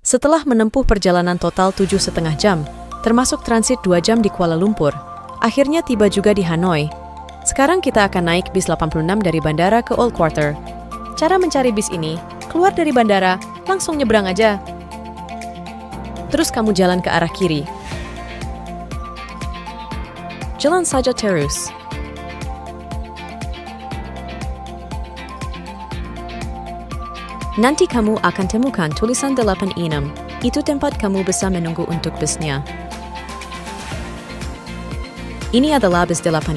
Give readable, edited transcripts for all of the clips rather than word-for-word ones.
Setelah menempuh perjalanan total 7,5 jam, termasuk transit 2 jam di Kuala Lumpur, akhirnya tiba juga di Hanoi. Sekarang kita akan naik bis 86 dari bandara ke Old Quarter. Cara mencari bis ini, keluar dari bandara, langsung nyebrang aja. Terus kamu jalan ke arah kiri. Jalan saja terus. Nanti kamu akan temukan tulisan 86. Itu tempat kamu bisa menunggu untuk busnya. Ini adalah bis 86.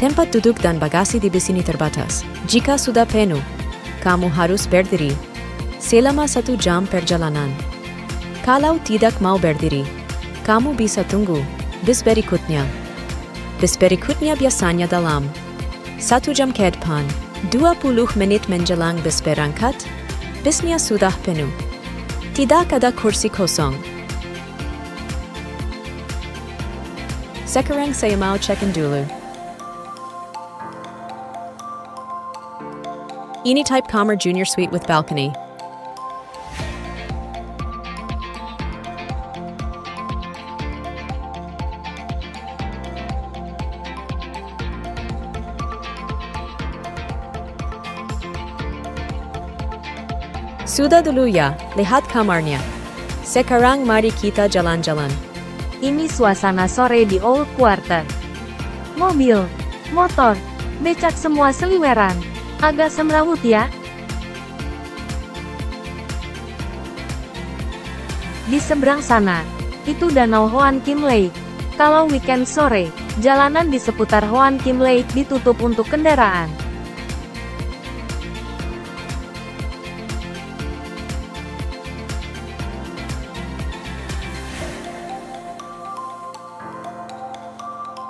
Tempat duduk dan bagasi di bis ini terbatas. Jika sudah penuh, kamu harus berdiri selama 1 jam perjalanan. Kalau tidak mau berdiri, kamu bisa tunggu bis berikutnya. Bis berikutnya biasanya dalam 1 jam ke depan. 20 menit menjelang bis berangkat, bisnya sudah penuh. Tidak ada kursi kosong. Sekarang saya mau check-in dulu. Ini type kamar junior suite with balcony. Sudah dulu ya, lihat kamarnya. Sekarang mari kita jalan-jalan. Ini suasana sore di Old Quarter. Mobil, motor, becak semua seliweran. Agak semrawut ya. Di seberang sana, itu Danau Hoan Kim Lake. Kalau weekend sore, jalanan di seputar Hoan Kim Lake ditutup untuk kendaraan.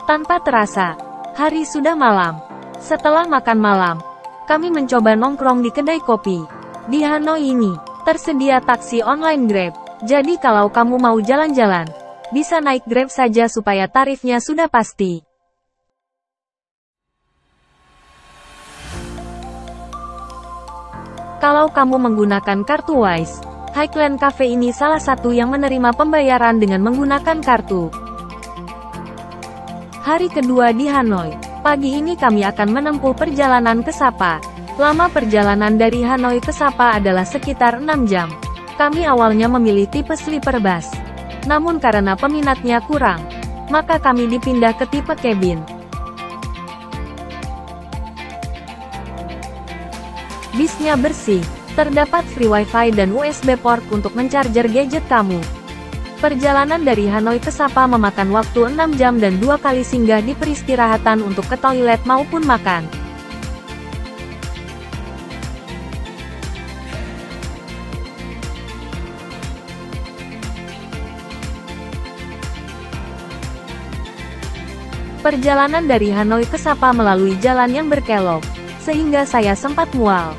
Tanpa terasa, hari sudah malam. Setelah makan malam, kami mencoba nongkrong di kedai kopi. Di Hanoi ini, tersedia taksi online Grab. Jadi kalau kamu mau jalan-jalan, bisa naik Grab saja supaya tarifnya sudah pasti. Kalau kamu menggunakan kartu Wise, Highland Cafe ini salah satu yang menerima pembayaran dengan menggunakan kartu. Hari kedua di Hanoi. Pagi ini kami akan menempuh perjalanan ke Sapa. Lama perjalanan dari Hanoi ke Sapa adalah sekitar 6 jam. Kami awalnya memilih tipe sleeper bus. Namun karena peminatnya kurang, maka kami dipindah ke tipe cabin. Bisnya bersih, terdapat free wifi dan USB port untuk mencarger gadget kamu. Perjalanan dari Hanoi ke Sapa memakan waktu 6 jam dan 2 kali singgah di peristirahatan untuk ke toilet maupun makan. Perjalanan dari Hanoi ke Sapa melalui jalan yang berkelok, sehingga saya sempat mual.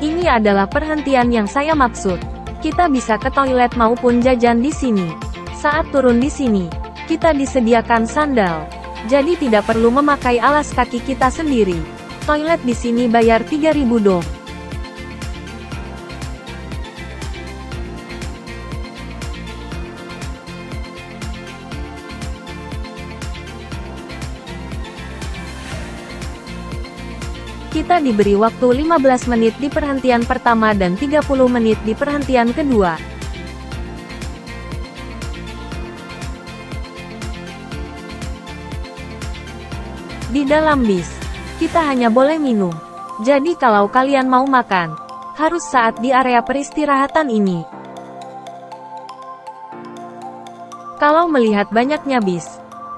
Ini adalah perhentian yang saya maksud. Kita bisa ke toilet maupun jajan di sini. Saat turun di sini, kita disediakan sandal. Jadi tidak perlu memakai alas kaki kita sendiri. Toilet di sini bayar 3.000 dong. Kita diberi waktu 15 menit di perhentian pertama dan 30 menit di perhentian kedua. Di dalam bis, kita hanya boleh minum. Jadi kalau kalian mau makan, harus saat di area peristirahatan ini. Kalau melihat banyaknya bis,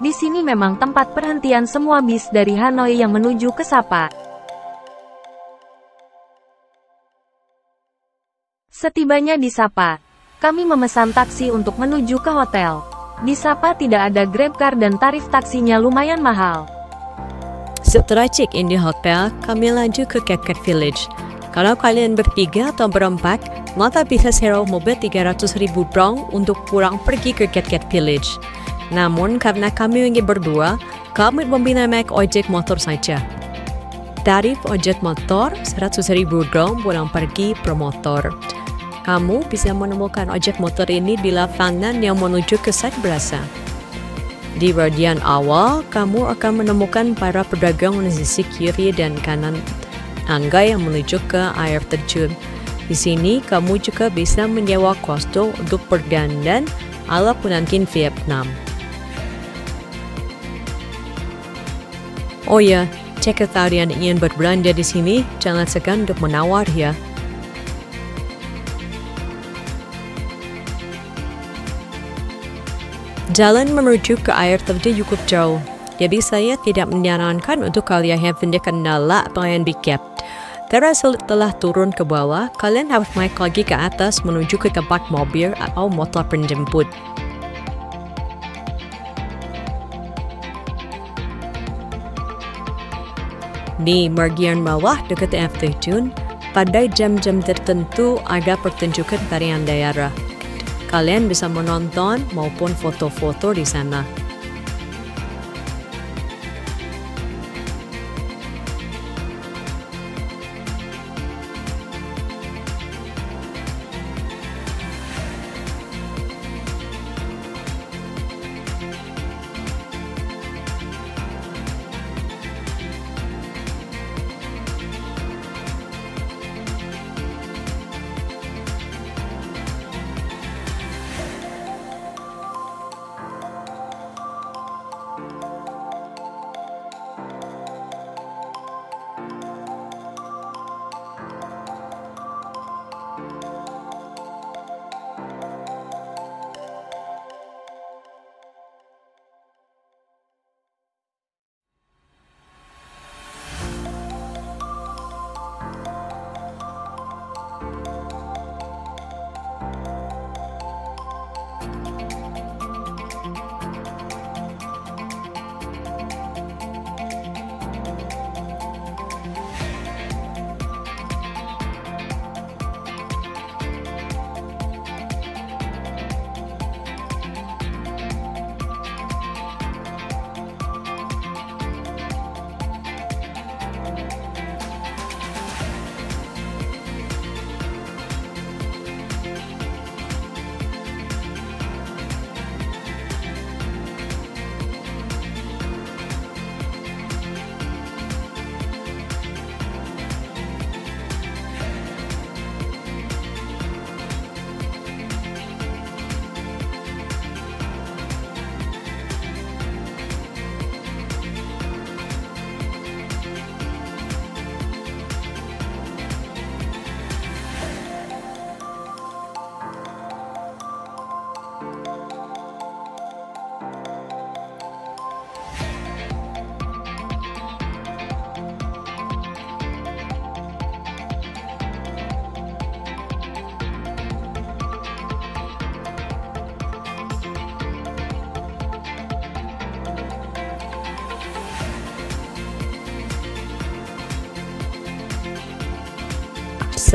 di sini memang tempat perhentian semua bis dari Hanoi yang menuju ke Sapa. Setibanya di Sapa, kami memesan taksi untuk menuju ke hotel. Di Sapa tidak ada GrabCar dan tarif taksinya lumayan mahal. Setelah check-in di hotel, kami lanjut ke Cat Village. Kalau kalian bertiga atau berempat, maka bisa sewa mobil 300.000 dong untuk pulang pergi ke Cat Cat Village. Namun karena kami ingin berdua, kami membina naik ojek motor saja. Tarif ojek motor 100.000 dong pulang pergi per motor. Kamu bisa menemukan ojek motor ini di lapangan yang menuju ke Site Brasa. Di bagian awal, kamu akan menemukan para pedagang di sisi kiri dan kanan tangga yang menuju ke air terjun. Di sini, kamu juga bisa menyewa kostum untuk berdandan ala pengantin Vietnam. Oh ya, jika kalian ingin berbelanja di sini, jangan segan untuk menawar ya. Jalan menuju ke air terjun cukup jauh, jadi saya tidak menyarankan untuk kalian yang punya kendala pengen bikep. Karena setelah turun ke bawah, kalian harus naik lagi ke atas menuju ke tempat mobil atau motor penjemput. Di bagian bawah dekat air terjun, pada jam-jam tertentu ada pertunjukan tarian daerah. Kalian bisa menonton maupun foto-foto di sana.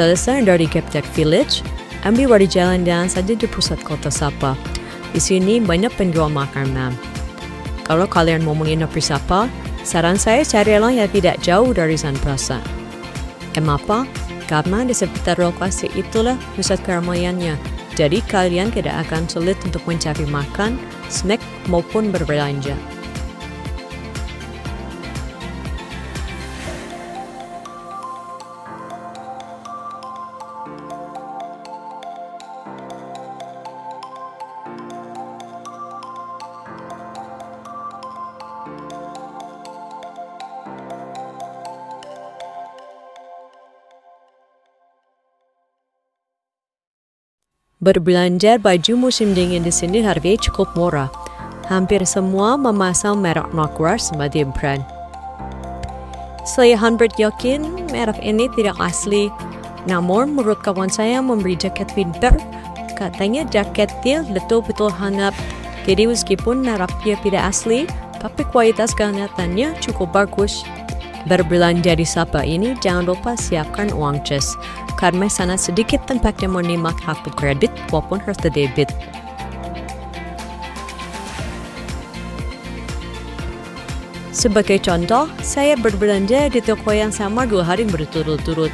Selesai dari Cat Cat Village, ambil dari jalan-jalan saja di pusat kota Sapa. Di sini banyak penjual makanan. Kalau kalian mau menginap di Sapa, saran saya carilah yang tidak jauh dari Sun Plaza. Kenapa? Karena di sekitar lokasi itulah pusat keramaiannya. Jadi kalian tidak akan sulit untuk mencari makan, snack maupun berbelanja. Berbelanja baju musim dingin di sini harganya cukup murah. Hampir semua memasang merek Knockware sebagai brand. Saya hampir yakin merek ini tidak asli. Namun menurut kawan saya memberi jaket winter, katanya jaketnya betul-betul hangat. Jadi meskipun mereknya tidak asli, tapi kualitas kehangatannya cukup bagus. Berbelanja di Sapa ini jangan lupa siapkan uang cas, karena sana sedikit tempatnya menerima kartu kredit maupun kartu debit. Sebagai contoh, saya berbelanja di toko yang sama 2 hari berturut-turut.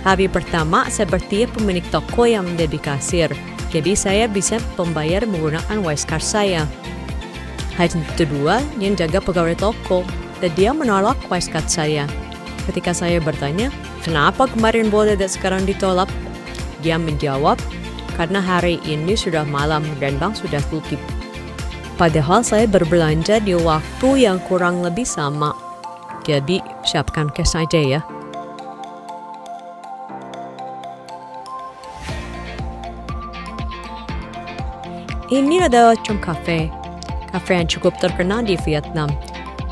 Hari pertama, saya bertiap pemilik toko yang menjadi kasir, jadi saya bisa membayar menggunakan Wisecard saya. Hari kedua, yang jaga pegawai toko, dan dia menolak Wisecard saya. Ketika saya bertanya, kenapa kemarin boleh dan sekarang ditolak? Dia menjawab, karena hari ini sudah malam dan bank sudah tutup. Padahal saya berbelanja di waktu yang kurang lebih sama. Jadi, siapkan cash saja ya. Ini adalah Chum Cafe, kafe yang cukup terkenal di Vietnam.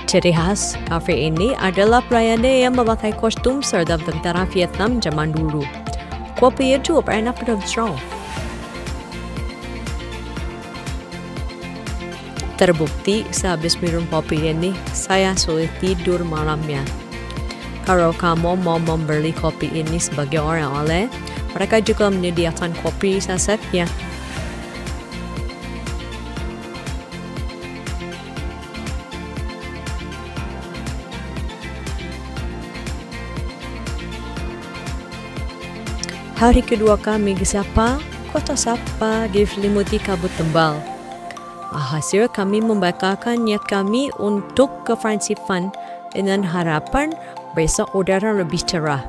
Ciri khas kafe ini adalah pelayannya yang memakai kostum serta tentara Vietnam zaman dulu. Kopinya cukup enak dan strong. Terbukti sehabis minum kopi ini, saya sulit tidur malamnya. Kalau kamu mau membeli kopi ini sebagai oleh-oleh, mereka juga menyediakan kopi sasetnya. Hari kedua kami ke Sapa, kota Sapa diselimuti kabut tebal. Hasil kami membatalkan niat kami untuk ke Fancy Fun dengan harapan besok udara lebih cerah.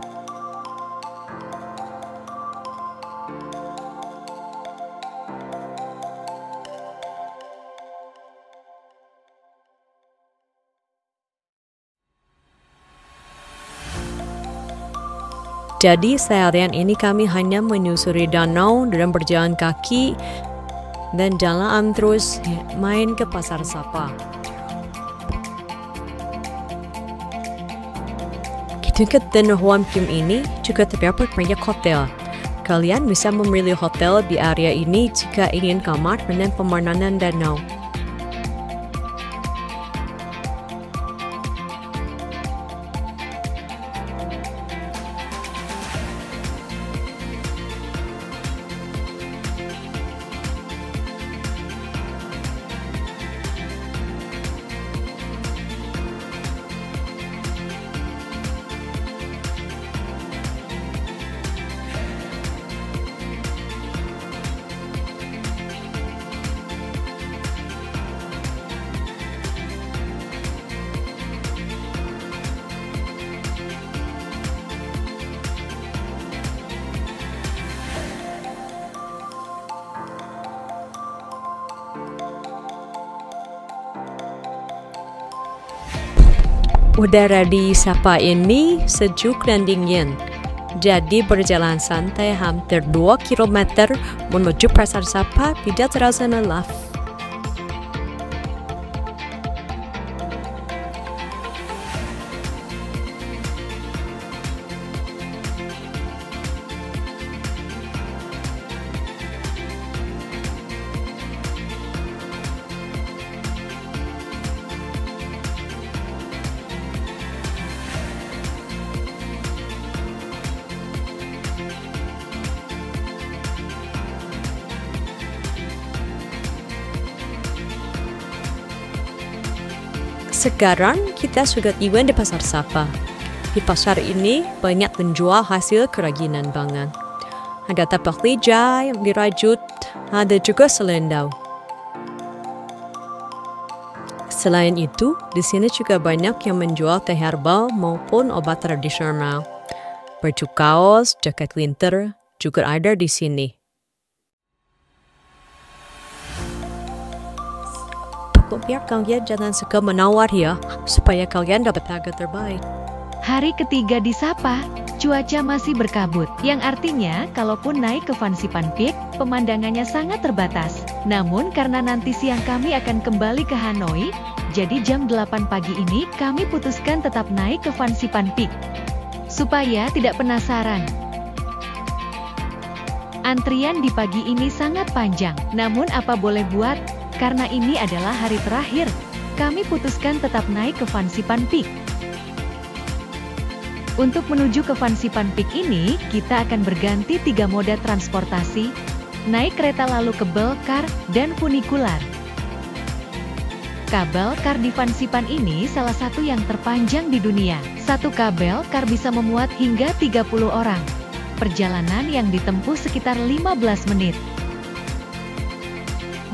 Jadi seharian ini kami hanya menyusuri danau dan berjalan kaki dan jalan terus main ke Pasar Sapa. Di dekat Danau Huam Kim ini juga terdapat banyak hotel. Kalian bisa memilih hotel di area ini jika ingin kamar dengan pemandangan danau. Udara di Sapa ini sejuk dan dingin. Jadi berjalan santai hampir 2 km menuju Pasar Sapa tidak terasa lelah. Sekarang kita sudah tiba di Pasar Sapa. Di pasar ini banyak menjual hasil kerajinan tangan. Ada tapak lija yang dirajut, ada juga selendau. Selain itu, di sini juga banyak yang menjual teh herbal maupun obat tradisional. Baju kaos, jaket winter juga ada di sini. Biar kalian jangan suka menawar ya, supaya kalian dapat harga terbaik. Hari ketiga di Sapa, cuaca masih berkabut, yang artinya kalaupun naik ke Fancy Pan Peak, pemandangannya sangat terbatas. Namun karena nanti siang kami akan kembali ke Hanoi, jadi jam 8 pagi ini kami putuskan tetap naik ke Fancy Pan Peak. Supaya tidak penasaran. Antrian di pagi ini sangat panjang, namun apa boleh buat? Karena ini adalah hari terakhir, kami putuskan tetap naik ke Fancy Pan Peak. Untuk menuju ke Fansipan Peak ini, kita akan berganti 3 moda transportasi, naik kereta lalu kabel kar, dan funikular. Kabel kar di Fansipan ini salah satu yang terpanjang di dunia. Satu kabel kar bisa memuat hingga 30 orang. Perjalanan yang ditempuh sekitar 15 menit.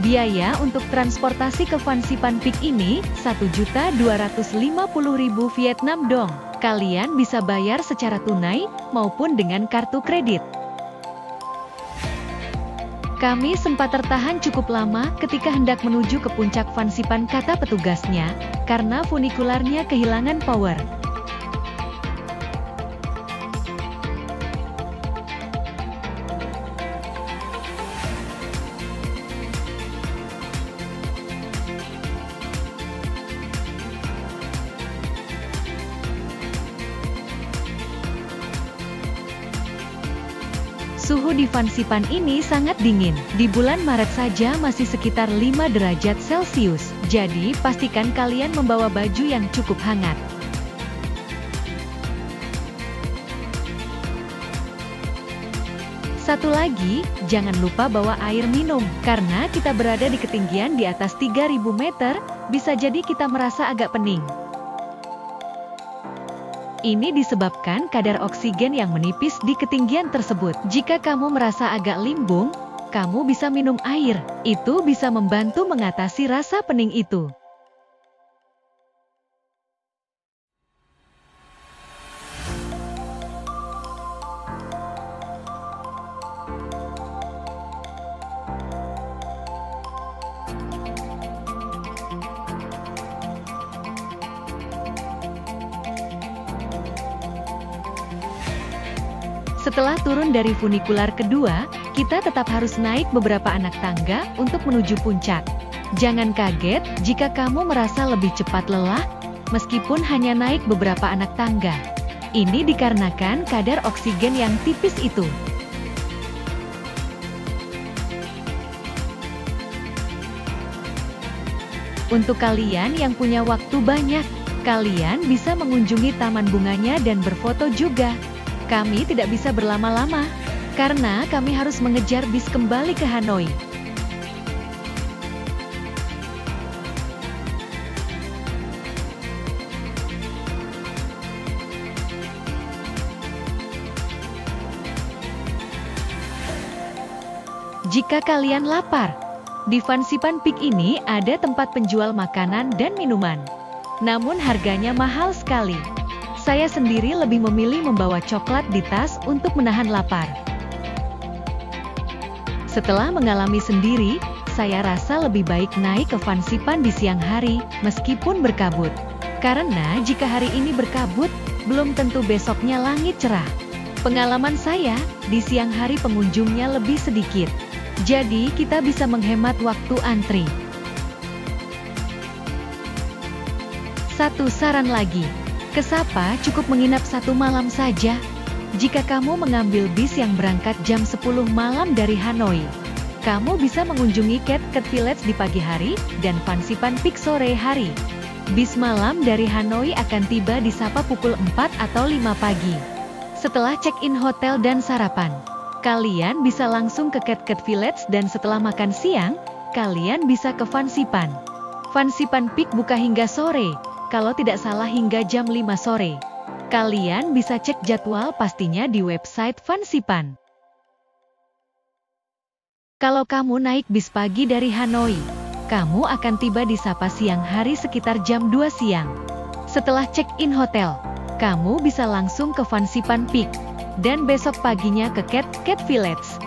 Biaya untuk transportasi ke Fansipan Peak ini, 1.250.000 Vietnam dong. Kalian bisa bayar secara tunai, maupun dengan kartu kredit. Kami sempat tertahan cukup lama ketika hendak menuju ke puncak Fansipan, kata petugasnya, karena funikularnya kehilangan power. Suhu di Fansipan ini sangat dingin. Di bulan Maret saja masih sekitar 5 derajat Celcius. Jadi, pastikan kalian membawa baju yang cukup hangat. Satu lagi, jangan lupa bawa air minum. Karena kita berada di ketinggian di atas 3000 meter, bisa jadi kita merasa agak pening. Ini disebabkan kadar oksigen yang menipis di ketinggian tersebut. Jika kamu merasa agak limbung, kamu bisa minum air. Itu bisa membantu mengatasi rasa pening itu. Setelah turun dari funikular kedua, kita tetap harus naik beberapa anak tangga untuk menuju puncak. Jangan kaget jika kamu merasa lebih cepat lelah, meskipun hanya naik beberapa anak tangga. Ini dikarenakan kadar oksigen yang tipis itu. Untuk kalian yang punya waktu banyak, kalian bisa mengunjungi taman bunganya dan berfoto juga. Kami tidak bisa berlama-lama, karena kami harus mengejar bis kembali ke Hanoi. Jika kalian lapar, di Fansipan Peak ini ada tempat penjual makanan dan minuman. Namun harganya mahal sekali. Saya sendiri lebih memilih membawa coklat di tas untuk menahan lapar. Setelah mengalami sendiri, saya rasa lebih baik naik ke Fansipan di siang hari, meskipun berkabut. Karena jika hari ini berkabut, belum tentu besoknya langit cerah. Pengalaman saya, di siang hari pengunjungnya lebih sedikit. Jadi kita bisa menghemat waktu antri. Satu saran lagi. Ke Sapa cukup menginap 1 malam saja. Jika kamu mengambil bis yang berangkat jam 10 malam dari Hanoi, kamu bisa mengunjungi Cat Village di pagi hari, dan Fansipan Peak sore hari. Bis malam dari Hanoi akan tiba di Sapa pukul 4 atau 5 pagi. Setelah check-in hotel dan sarapan, kalian bisa langsung ke Cat Village dan setelah makan siang, kalian bisa ke Fansipan. Fansipan Peak buka hingga sore. Kalau tidak salah hingga jam 5 sore. Kalian bisa cek jadwal pastinya di website Fansipan. Kalau kamu naik bis pagi dari Hanoi, kamu akan tiba di Sapa siang hari sekitar jam 2 siang. Setelah check-in hotel, kamu bisa langsung ke Fansipan Peak, dan besok paginya ke Cat Village.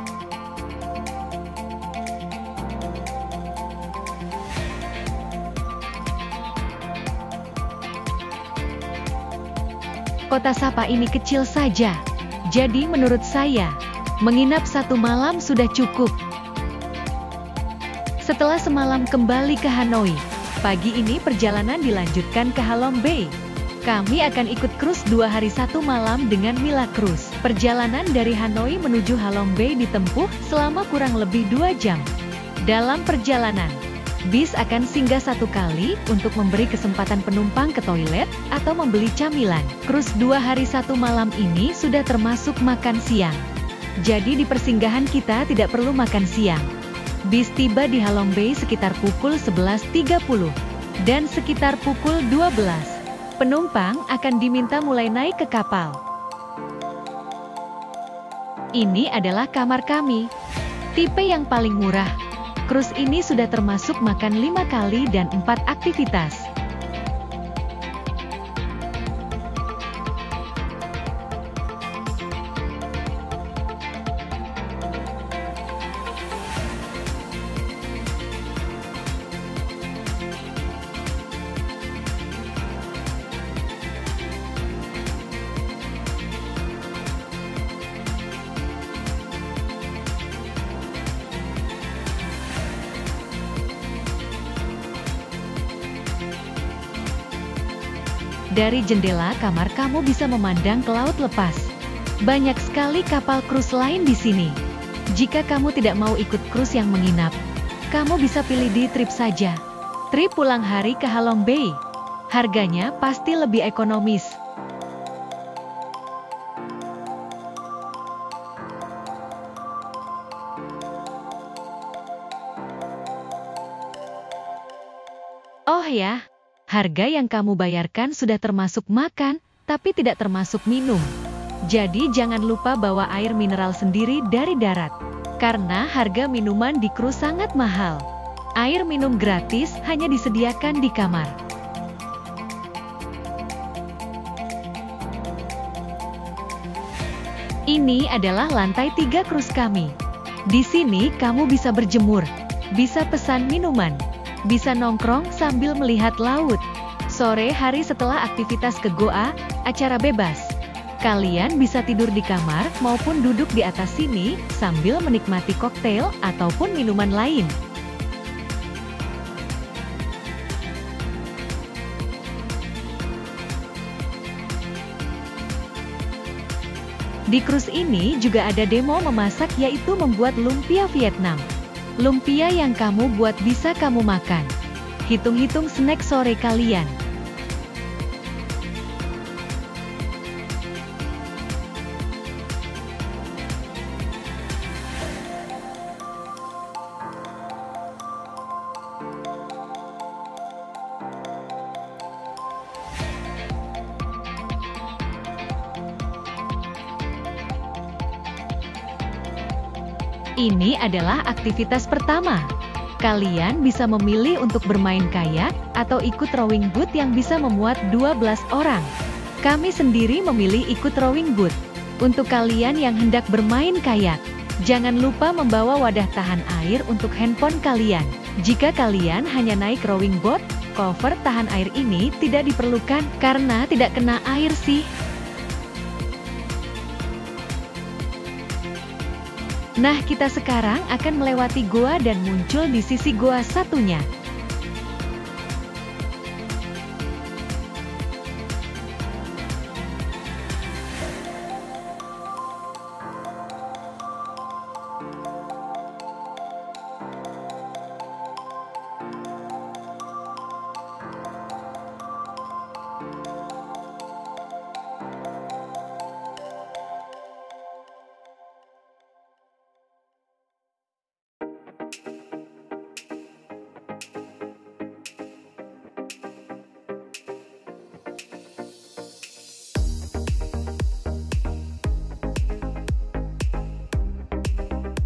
Kota Sapa ini kecil saja, jadi menurut saya, menginap 1 malam sudah cukup. Setelah semalam kembali ke Hanoi, pagi ini perjalanan dilanjutkan ke Halong Bay. Kami akan ikut cruise 2 hari 1 malam dengan Mila Cruise. Perjalanan dari Hanoi menuju Halong Bay ditempuh selama kurang lebih 2 jam. Dalam perjalanan, Bis akan singgah satu kali untuk memberi kesempatan penumpang ke toilet atau membeli camilan. Cruise 2 hari 1 malam ini sudah termasuk makan siang. Jadi di persinggahan kita tidak perlu makan siang. Bis tiba di Halong Bay sekitar pukul 11.30 dan sekitar pukul 12. Penumpang akan diminta mulai naik ke kapal. Ini adalah kamar kami. Tipe yang paling murah. Cruise ini sudah termasuk makan 5 kali dan 4 aktivitas. Dari jendela kamar kamu bisa memandang ke laut lepas. Banyak sekali kapal cruise lain di sini. Jika kamu tidak mau ikut cruise yang menginap, kamu bisa pilih day trip saja. Trip pulang hari ke Halong Bay. Harganya pasti lebih ekonomis. Oh ya, harga yang kamu bayarkan sudah termasuk makan, tapi tidak termasuk minum. Jadi jangan lupa bawa air mineral sendiri dari darat. Karena harga minuman di cruise sangat mahal. Air minum gratis hanya disediakan di kamar. Ini adalah lantai 3 cruise kami. Di sini kamu bisa berjemur, bisa pesan minuman, bisa nongkrong sambil melihat laut. Sore hari setelah aktivitas ke Goa, acara bebas. Kalian bisa tidur di kamar maupun duduk di atas sini sambil menikmati koktail ataupun minuman lain. Di cruise ini juga ada demo memasak, yaitu membuat lumpia Vietnam. Lumpia yang kamu buat bisa kamu makan. Hitung-hitung snack sore kalian. Ini adalah aktivitas pertama. Kalian bisa memilih untuk bermain kayak atau ikut rowing boat yang bisa memuat 12 orang. Kami sendiri memilih ikut rowing boat. Untuk kalian yang hendak bermain kayak, jangan lupa membawa wadah tahan air untuk handphone kalian. Jika kalian hanya naik rowing boat, cover tahan air ini tidak diperlukan karena tidak kena air sih. Nah, kita sekarang akan melewati goa dan muncul di sisi goa satunya.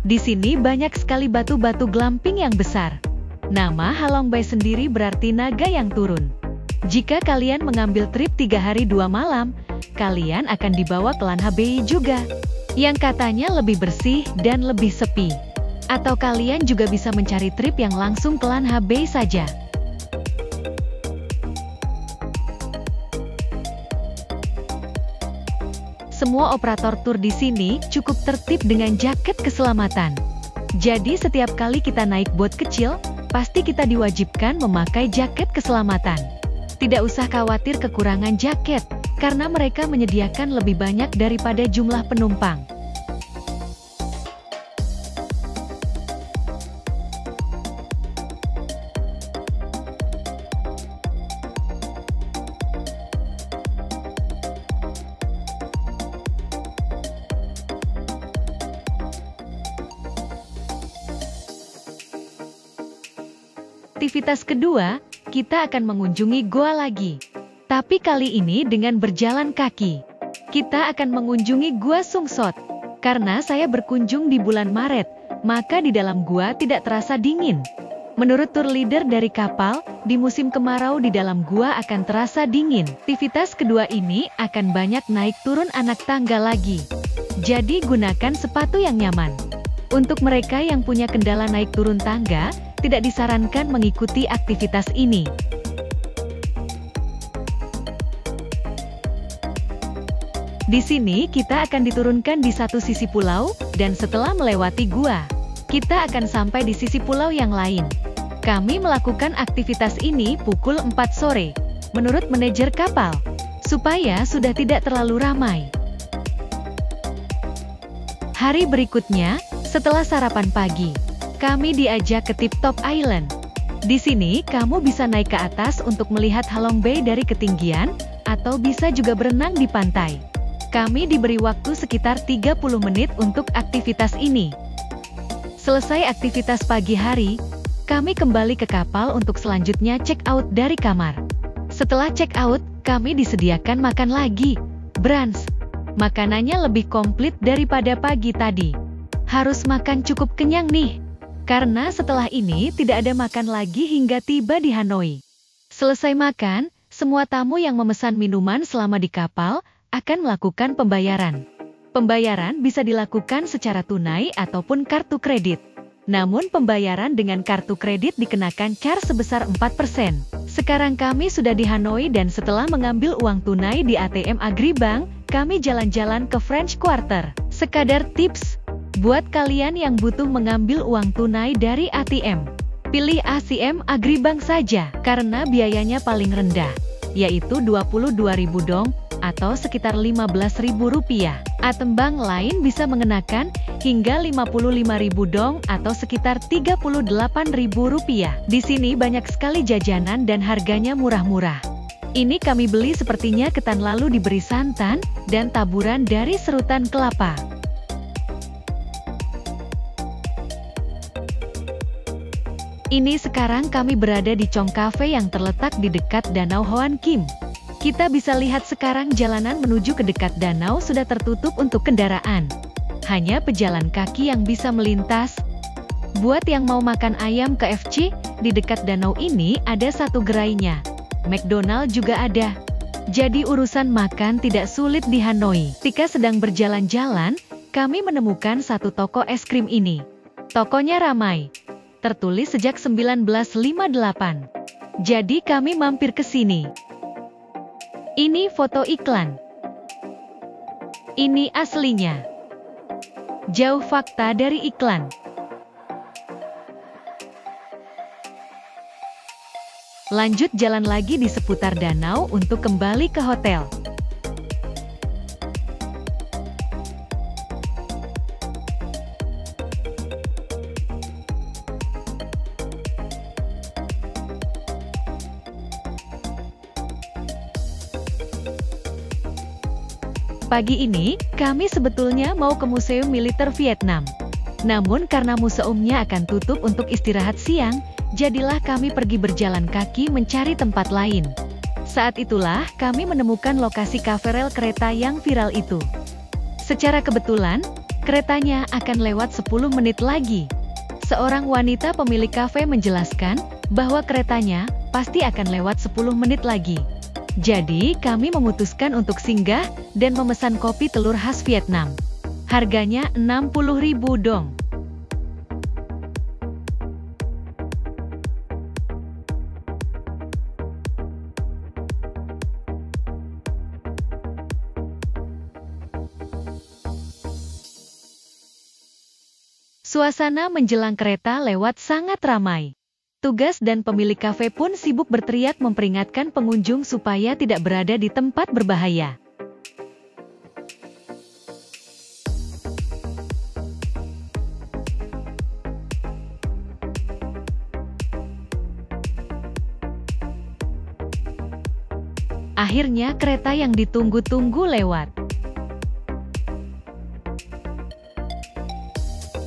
Di sini banyak sekali batu-batu glamping yang besar. Nama Halong Bay sendiri berarti naga yang turun. Jika kalian mengambil trip 3 hari 2 malam, kalian akan dibawa ke Lanha Bay juga, yang katanya lebih bersih dan lebih sepi. Atau kalian juga bisa mencari trip yang langsung ke Lanha Bay saja. Semua operator tur di sini cukup tertib dengan jaket keselamatan. Jadi setiap kali kita naik bot kecil, pasti kita diwajibkan memakai jaket keselamatan. Tidak usah khawatir kekurangan jaket, karena mereka menyediakan lebih banyak daripada jumlah penumpang. Aktivitas kedua, kita akan mengunjungi goa lagi. Tapi kali ini dengan berjalan kaki. Kita akan mengunjungi Gua Sungsot. Karena saya berkunjung di bulan Maret, maka di dalam gua tidak terasa dingin. Menurut tour leader dari kapal, di musim kemarau di dalam gua akan terasa dingin. Aktivitas kedua ini akan banyak naik turun anak tangga lagi. Jadi gunakan sepatu yang nyaman. Untuk mereka yang punya kendala naik turun tangga, tidak disarankan mengikuti aktivitas ini. Di sini kita akan diturunkan di satu sisi pulau, dan setelah melewati gua, kita akan sampai di sisi pulau yang lain. Kami melakukan aktivitas ini pukul 4 sore, menurut manajer kapal, supaya sudah tidak terlalu ramai. Hari berikutnya, setelah sarapan pagi, kami diajak ke Tip Top Island. Di sini, kamu bisa naik ke atas untuk melihat Halong Bay dari ketinggian, atau bisa juga berenang di pantai. Kami diberi waktu sekitar 30 menit untuk aktivitas ini. Selesai aktivitas pagi hari, kami kembali ke kapal untuk selanjutnya check out dari kamar. Setelah check out, kami disediakan makan lagi, brunch. Makanannya lebih komplit daripada pagi tadi. Harus makan cukup kenyang nih, karena setelah ini tidak ada makan lagi hingga tiba di Hanoi. Selesai makan, semua tamu yang memesan minuman selama di kapal akan melakukan pembayaran. Pembayaran bisa dilakukan secara tunai ataupun kartu kredit. Namun pembayaran dengan kartu kredit dikenakan charge sebesar 4%. Sekarang kami sudah di Hanoi dan setelah mengambil uang tunai di ATM Agribank, kami jalan-jalan ke French Quarter. Sekadar tips, buat kalian yang butuh mengambil uang tunai dari ATM, pilih ATM Agribank saja, karena biayanya paling rendah, yaitu 22.000 dong, atau sekitar Rp15.000. ATM bank lain bisa mengenakan hingga 55.000 dong atau sekitar Rp38.000. Di sini banyak sekali jajanan dan harganya murah-murah. Ini kami beli sepertinya ketan lalu diberi santan dan taburan dari serutan kelapa. Ini sekarang kami berada di Chong Cafe yang terletak di dekat Danau Hoan Kim. Kita bisa lihat sekarang jalanan menuju ke dekat danau sudah tertutup untuk kendaraan. Hanya pejalan kaki yang bisa melintas. Buat yang mau makan ayam KFC, di dekat danau ini ada satu gerainya. McDonald juga ada. Jadi urusan makan tidak sulit di Hanoi. Ketika sedang berjalan-jalan, kami menemukan satu toko es krim ini. Tokonya ramai. Tertulis sejak 1958. Jadi kami mampir ke sini. Ini foto iklan. Ini aslinya. Jauh fakta dari iklan. Lanjut jalan lagi di seputar danau untuk kembali ke hotel. Pagi ini, kami sebetulnya mau ke Museum Militer Vietnam. Namun karena museumnya akan tutup untuk istirahat siang, jadilah kami pergi berjalan kaki mencari tempat lain. Saat itulah kami menemukan lokasi kafe rel kereta yang viral itu. Secara kebetulan, keretanya akan lewat 10 menit lagi. Seorang wanita pemilik kafe menjelaskan bahwa keretanya pasti akan lewat 10 menit lagi. Jadi, kami memutuskan untuk singgah dan memesan kopi telur khas Vietnam. Harganya 60.000 dong. Suasana menjelang kereta lewat sangat ramai. Tugas dan pemilik kafe pun sibuk berteriak memperingatkan pengunjung supaya tidak berada di tempat berbahaya. Akhirnya kereta yang ditunggu-tunggu lewat.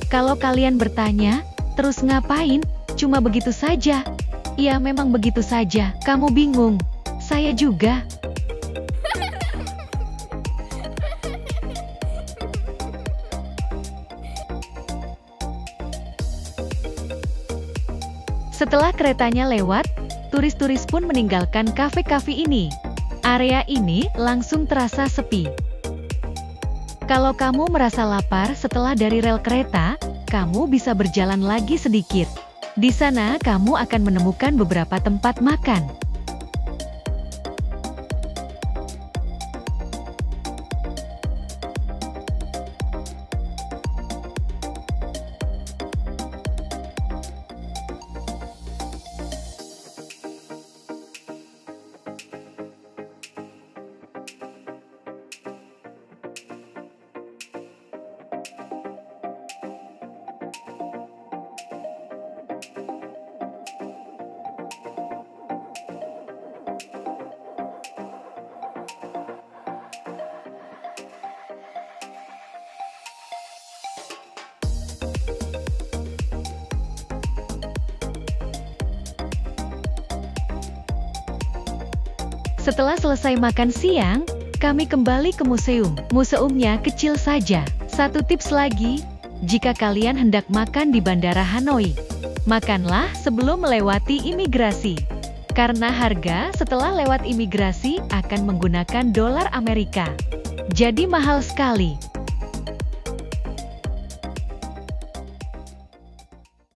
Kalau kalian bertanya, terus ngapain? Cuma begitu saja. Ya memang begitu saja, kamu bingung. Saya juga. Setelah keretanya lewat, turis-turis pun meninggalkan kafe-kafe ini. Area ini langsung terasa sepi. Kalau kamu merasa lapar setelah dari rel kereta, kamu bisa berjalan lagi sedikit. Di sana kamu akan menemukan beberapa tempat makan. Setelah selesai makan siang, kami kembali ke museum. Museumnya kecil saja. Satu tips lagi, jika kalian hendak makan di Bandara Hanoi, makanlah sebelum melewati imigrasi. Karena harga setelah lewat imigrasi akan menggunakan dolar Amerika. Jadi mahal sekali.